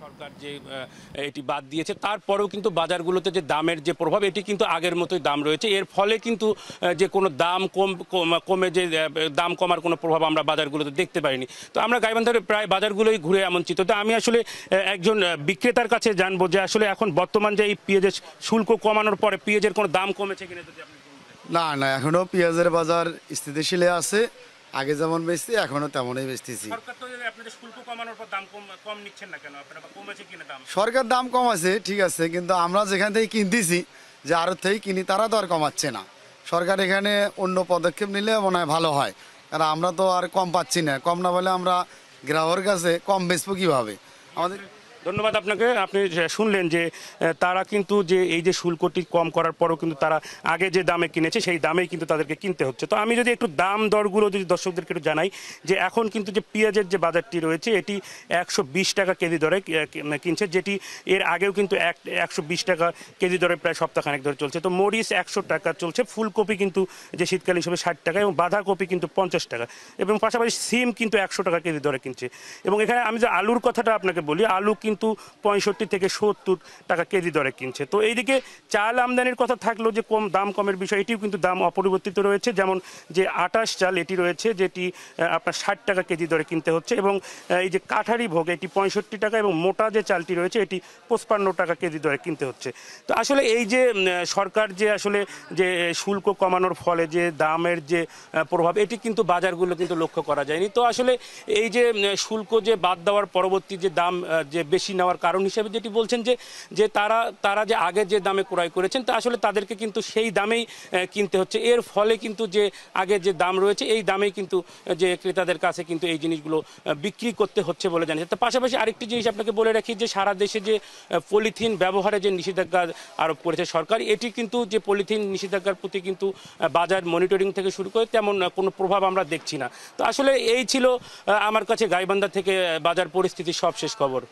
সরকার যে এটি বাদ দিয়েছে তারপরেও কিন্তু বাজারগুলোতে যে দামের যে প্রভাব এটি কিন্তু আগের মতোই দাম রয়েছে। এর ফলে কিন্তু যে কোনো দাম কমে যে দাম কমার কোনো প্রভাব আমরা বাজারগুলোতে দেখতে পাইনি। তো আমরা গাইবান্ধার প্রায় বাজারগুলোই ঘুরে এমন চিত্র। তো আমি আসলে একজন বিক্রেতার কাছে জানবো যে আসলে এখন বর্তমান যে এই পেঁয়াজের শুল্ক কমানোর পরে পেঁয়াজের কোনো দাম কমেছে কিনা যদি আপনি বলতেন। না না, এখনো পেঁয়াজের বাজার স্থিতিশীলে আছে। আগে যেমন বেচছি এখনো তেমনই বেচতেছি। সরকার তো আপনাদের শুল্ক কমানোর পর দাম কম নিচ্ছেন না কেন আপনারা, বা কমেছে কিনা দাম? সরকার দাম কমাছে ঠিক আছে, কিন্তু আমরা যেখান থেকে কিনতেছি, যে আড়ত থেকে কিনি, তারা তো আর কমাচ্ছে না। সরকার এখানে অন্য পদক্ষেপ নিলে মনে হয় ভালো হয়, কারণ আমরা তো আর কম পাচ্ছি না। কম না বলে আমরা গ্রাহকের কাছে কম বেচবো কীভাবে? আমাদের ধন্যবাদ আপনাকে। আপনি শুনলেন যে তারা কিন্তু যে এই যে শুল্কটি কম করার পরও কিন্তু তারা আগে যে দামে কিনেছে সেই দামেই কিন্তু তাদেরকে কিনতে হচ্ছে। তো আমি যদি একটু দাম দরগুলো যদি দর্শকদেরকে একটু জানাই, যে এখন কিন্তু যে পেঁয়াজের যে বাজারটি রয়েছে এটি 120 টাকা কেজি দরে কিনছে, যেটি এর আগেও কিন্তু 120 টাকা কেজি দরে প্রায় সপ্তাহখানেক ধরে চলছে। তো মরিচ 100 টাকা চলছে, ফুলকপি কিন্তু যে শীতকাল হিসেবে 60 টাকা, এবং বাঁধাকপি কিন্তু 50 টাকা, এবং পাশাপাশি সিম কিন্তু 100 টাকা কেজি দরে কিনছে। এবং এখানে আমি যে আলুর কথাটা আপনাকে বলি, আলু কিন্তু 65 থেকে 70 টাকা কেজি দরে কিনছে। তো এইদিকে চাল আমদানির কথা থাকলেও যে দাম কমের বিষয়, এটিও কিন্তু দাম অপরিবর্তিত রয়েছে। যেমন যে 28 চাল এটি রয়েছে, যেটি আপনার 60 টাকা কেজি দরে কিনতে হচ্ছে, এবং এই যে কাঠারি ভোগ এটি 65 টাকা, এবং মোটা যে চালটি রয়েছে এটি 55 টাকা কেজি দরে কিনতে হচ্ছে। তো আসলে এই যে সরকার যে আসলে যে শুল্ক কমানোর ফলে যে দামের যে প্রভাব, এটি কিন্তু বাজারগুলো কিন্তু লক্ষ্য করা যায়নি। তো আসলে এই যে শুল্ক যে বাদ দেওয়ার পরবর্তী যে দাম যে বেশি নেওয়ার কারণ হিসেবে যেটি বলছেন যে তারা যে আগে যে দামে ক্রয় করেছেন তা আসলে তাদেরকে কিন্তু সেই দামেই কিনতে হচ্ছে। এর ফলে কিন্তু যে আগে যে দাম রয়েছে এই দামেই কিন্তু যে ক্রেতাদের কাছে কিন্তু এই জিনিসগুলো বিক্রি করতে হচ্ছে বলে জানিয়েছে। তো পাশাপাশি আরেকটি জিনিস আপনাকে বলে রাখি, যে সারা দেশে যে পলিথিন ব্যবহারে যে নিষেধাজ্ঞা আরোপ করেছে সরকার, এটি কিন্তু যে পলিথিন নিষেধাজ্ঞার প্রতি কিন্তু বাজার মনিটরিং থেকে শুরু করে তেমন কোনো প্রভাব আমরা দেখছি না। তো আসলে এই ছিল আমার কাছে গাইবান্ধা থেকে বাজার পরিস্থিতির সবশেষ খবর।